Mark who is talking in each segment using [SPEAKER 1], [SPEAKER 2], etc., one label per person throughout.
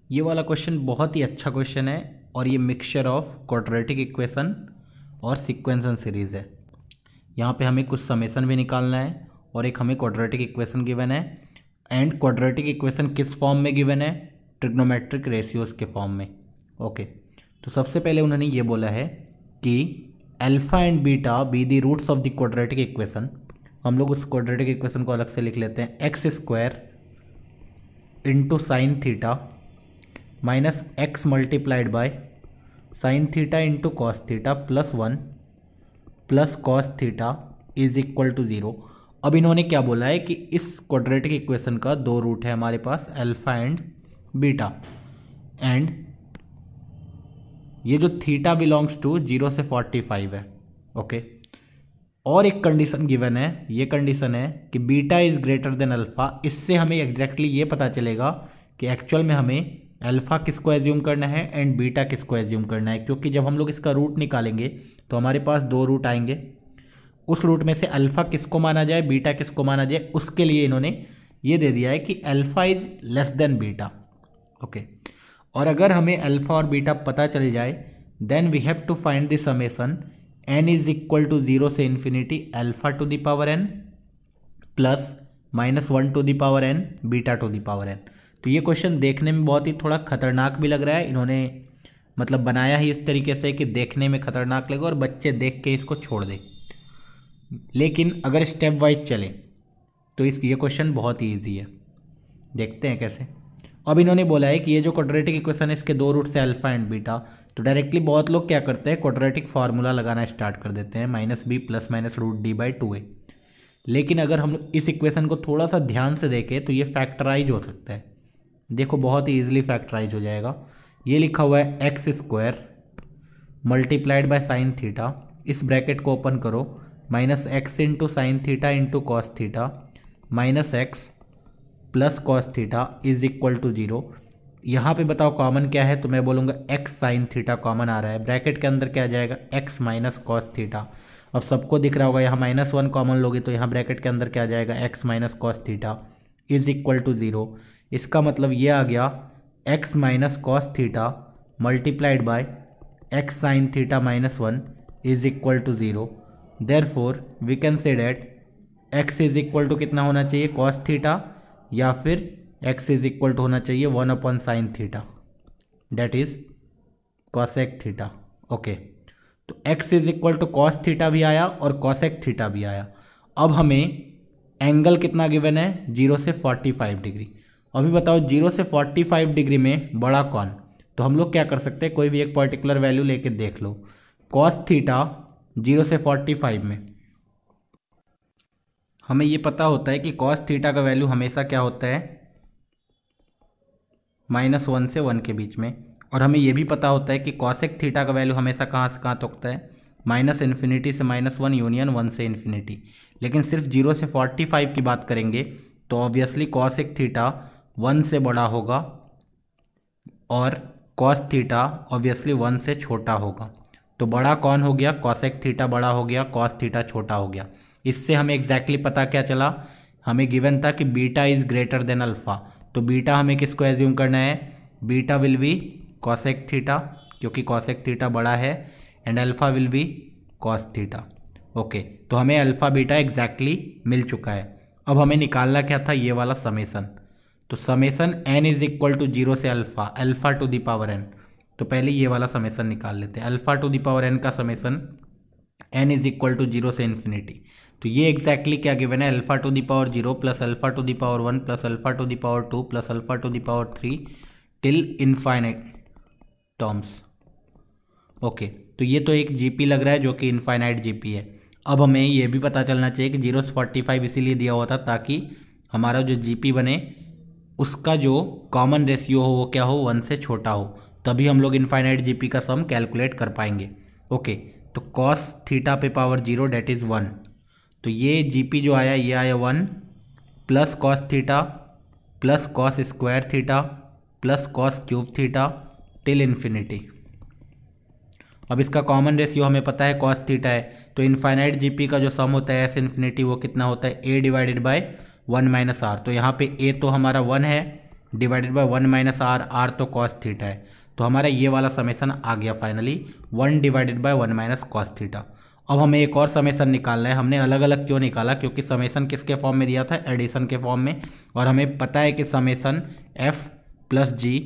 [SPEAKER 1] ये वाला क्वेश्चन बहुत ही अच्छा क्वेश्चन है और ये मिक्सचर ऑफ क्वाड्रेटिक इक्वेशन और सीक्वेंस सीरीज़ है। यहाँ पे हमें कुछ समेसन भी निकालना है और एक हमें क्वाड्रेटिक इक्वेशन गिवन है। एंड क्वाड्रेटिक इक्वेशन किस फॉर्म में गिवन है? ट्रिग्नोमेट्रिक रेशियोज के फॉर्म में। ओके, तो सबसे पहले उन्होंने ये बोला है कि alpha and beta be the roots of the quadratic equation. हम लोग उस क्वाड्रेटिक इक्वेशन को अलग से लिख लेते हैं। X square into sine theta minus x multiplied by sine theta into cos theta plus 1 plus cos theta is equal to 0। अब इन्होंने क्या बोला है कि इस क्वाड्रेटिक इक्वेशन का दो रूट है हमारे पास, अल्फा एंड बीटा, एंड ये जो थीटा बिलोंग्स टू 0 से 45 है। ओके, और एक कंडीशन गिवन है, ये कंडीशन है कि beta is greater than alpha. इससे हमें एग्जैक्टली ये पता चलेगा कि एक्चुअल में हमें अल्फा किसको एज्यूम करना है एंड बीटा किसको एज्यूम करना है, क्योंकि जब हम लोग इसका रूट निकालेंगे तो हमारे पास दो रूट आएंगे। उस रूट में से अल्फा किसको माना जाए, बीटा किसको माना जाए, उसके लिए इन्होंने ये दे दिया है कि alpha is less than beta. Okay, और अगर हमें अल्फा और बीटा पता चल जाए then we have to find the summation n is equal to 0 से infinity alpha to the power n plus minus 1 to the power n beta to the power n। तो ये क्वेश्चन देखने में बहुत ही थोड़ा खतरनाक भी लग रहा है। इन्होंने मतलब बनाया ही इस तरीके से कि देखने में खतरनाक लगे और बच्चे देख के इसको छोड़ दें, लेकिन अगर स्टेप वाइज चले तो ये क्वेश्चन बहुत ही ईजी है। देखते हैं कैसे। अब इन्होंने बोला है कि ये जो क्वाड्रेटिक इक्वेशन है इसके दो रूट से अल्फा एंड बीटा, तो डायरेक्टली बहुत लोग क्या करते हैं, क्वाड्रेटिक फार्मूला लगाना स्टार्ट कर देते हैं, minus b plus minus root d by 2a। लेकिन अगर हम इस इक्वेशन को थोड़ा सा ध्यान से देखें तो ये फैक्टराइज हो सकता है। देखो बहुत ही ईजिली फैक्टराइज हो जाएगा। ये लिखा हुआ है x square multiplied by sine theta, इस ब्रैकेट को ओपन करो, minus x into sine theta into cos theta minus x plus cos theta is equal to 0। यहाँ पे बताओ कॉमन क्या है, तो मैं बोलूँगा एक्स साइन थीटा कॉमन आ रहा है। ब्रैकेट के अंदर क्या आ जाएगा, एक्स माइनस कॉस थीटा। अब सबको दिख रहा होगा यहाँ -1 कॉमन लोगे तो यहाँ ब्रैकेट के अंदर क्या आ जाएगा, x minus cos theta is equal to 0। इसका मतलब ये आ गया x minus cos theta multiplied by x sine theta minus 1 is equal to 0। Therefore we can say that x is equal to कितना होना चाहिए, कॉस थीटा, या फिर एक्स इज इक्वल टू होना चाहिए 1 upon sine theta, that is cosec theta. Okay, तो x is equal to cos theta भी आया और कॉसेक थीटा भी आया। अब हमें एंगल कितना गिवन है, 0 से 45 डिग्री। अभी बताओ 0 से 45 डिग्री में बड़ा कौन? तो हम लोग क्या कर सकते हैं, कोई भी एक पर्टिकुलर वैल्यू लेके देख लो। कॉस थीटा 0 से 45 में हमें ये पता होता है कि कॉस थीटा का वैल्यू हमेशा क्या होता है, -1 से 1 के बीच में। और हमें ये भी पता होता है कि कॉसेक थीटा का वैल्यू हमेशा कहाँ से कहाँ तक होता है, -इन्फिनिटी से -1 यूनियन 1 से इन्फिनिटी। लेकिन सिर्फ 0 से 45 की बात करेंगे तो ऑब्वियसली कॉसेक थीटा 1 से बड़ा होगा और कॉस थीटा ऑब्वियसली 1 से छोटा होगा। तो बड़ा कौन हो गया, कॉसेक थीटा बड़ा हो गया, कॉस थीटा छोटा हो गया। इससे हमें एग्जैक्टली पता क्या चला, हमें गिवन था कि beta is greater than alpha. तो बीटा हमें किसको एज्यूम करना है, beta will be cosec theta, क्योंकि कॉसेक थीटा बड़ा है, and alpha will be cos theta. Okay, तो हमें अल्फा बीटा एग्जैक्टली मिल चुका है। अब हमें निकालना क्या था, ये वाला समेसन। तो summation n is equal to 0 से alpha to the power n। तो पहले ये वाला समेसन निकाल लेते हैं। Alpha to the power n का summation n is equal to 0 से इन्फिनिटी। तो ये एग्जैक्टली क्या गिवन है, alpha to the power 0 plus alpha to the power 1 plus alpha to the power 2 plus alpha to the power 3 till infinite terms. Okay, तो ये तो एक GP लग रहा है जो कि इनफाइनाइट जीपी है। अब हमें ये भी पता चलना चाहिए कि 0 से 45 इसीलिए दिया हुआ था ताकि हमारा जो जीपी बने उसका जो कॉमन रेशियो हो वो क्या हो, 1 से छोटा हो, तभी हम लोग इनफाइनाइट जीपी का सम कैलकुलेट कर पाएंगे। ओके, तो कॉस थीटा पे पावर 0 डेट इज़ 1। तो ये जीपी जो आया ये आया 1 plus cos theta plus cos square theta plus cos cube theta till infinity. अब इसका कॉमन रेशियो हमें पता है कॉस थीटा है, तो इनफाइनाइट जीपी का जो सम होता है एस इन्फिनिटी वो कितना होता है, a divided by 1 minus r. तो यहाँ पे a तो हमारा 1 है, divided by 1 minus r, r तो कॉस थीटा है, तो हमारा ये वाला समेसन आ गया finally 1 divided by 1 minus cos theta. अब हमें एक और समेसन निकालना है। हमने अलग अलग क्यों निकाला, क्योंकि समेसन किसके फॉर्म में दिया था, एडिशन के फॉर्म में, और हमें पता है कि समेसन एफ प्लस जी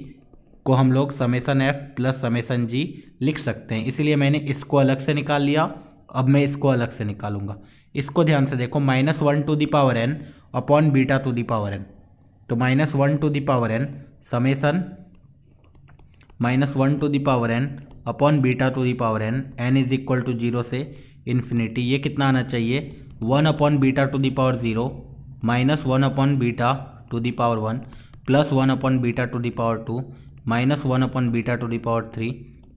[SPEAKER 1] को हम लोग समेसन एफ प्लस समेसन जी लिख सकते हैं, इसीलिए मैंने इसको अलग से निकाल लिया। अब मैं इसको अलग से निकालूंगा। इसको ध्यान से देखो, -1 to the power n upon beta to the power n, तो -1 to the power n summation -1 to the power n upon beta to the power n is equal to 0 से इन्फिनिटी। ये कितना आना चाहिए, 1 upon beta to the power 0 minus 1 upon beta to the power 1 plus 1 upon beta to the power 2 minus 1 upon beta to the power 3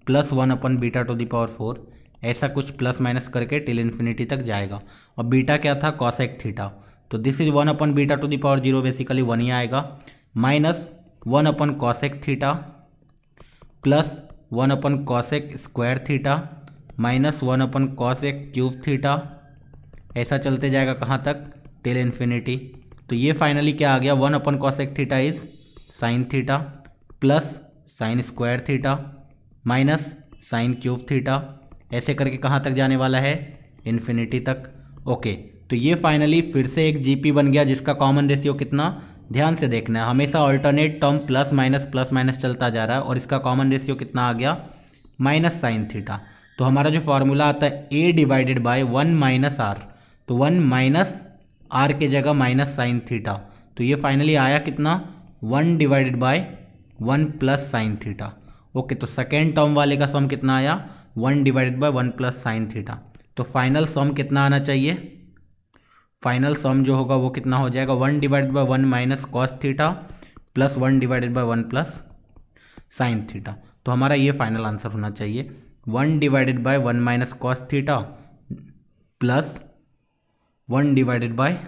[SPEAKER 1] plus 1 upon beta to the power 4, ऐसा कुछ plus minus करके till infinity तक जाएगा। और beta क्या था, cosec theta, तो this is 1 upon beta to the power 0 basically 1 ही आएगा, minus 1 upon cosec theta plus 1 upon cosec square theta minus 1 upon cosec cube theta, ऐसा चलते जाएगा कहाँ तक, टिल इन्फिनिटी। तो ये फाइनली क्या आ गया, 1 upon cosec theta is sine theta plus sine square theta minus sine cube theta, ऐसे करके कहाँ तक जाने वाला है, इन्फिनिटी तक। ओके, तो ये फाइनली फिर से एक जीपी बन गया जिसका कॉमन रेशियो कितना, ध्यान से देखना है, हमेशा ऑल्टरनेट टर्म प्लस माइनस चलता जा रहा है, और इसका कॉमन रेशियो कितना आ गया, माइनस साइन थीटा। तो हमारा जो फॉर्मूला आता है a divided by 1 minus r, तो 1 माइनस आर के जगह माइनस साइन थीटा, तो ये फाइनली आया कितना, 1 divided by 1 plus sine theta. Okay, तो सेकेंड टर्म वाले का सम कितना आया, 1 divided by 1 plus sine theta. तो फाइनल सम कितना आना चाहिए, फाइनल सम जो होगा वो कितना हो जाएगा, 1 divided by 1 minus cos theta plus 1 divided by 1 plus sine theta. तो हमारा ये फाइनल आंसर होना चाहिए 1 divided by 1 minus cos theta plus 1 divided by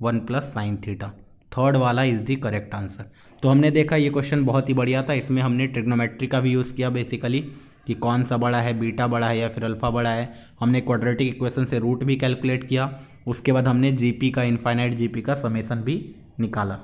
[SPEAKER 1] 1 plus sine theta. Third वाला इज द करेक्ट आंसर। तो हमने देखा ये क्वेश्चन बहुत ही बढ़िया था, इसमें हमने ट्रिग्नोमेट्री का भी यूज़ किया बेसिकली, कि कौन सा बड़ा है, बीटा बड़ा है या फिर अल्फा बड़ा है। हमने क्वाड्रेटिक इक्वेशन से रूट भी कैलकुलेट किया, उसके बाद हमने जीपी का, इनफाइनाइट जीपी का समेसन भी निकाला।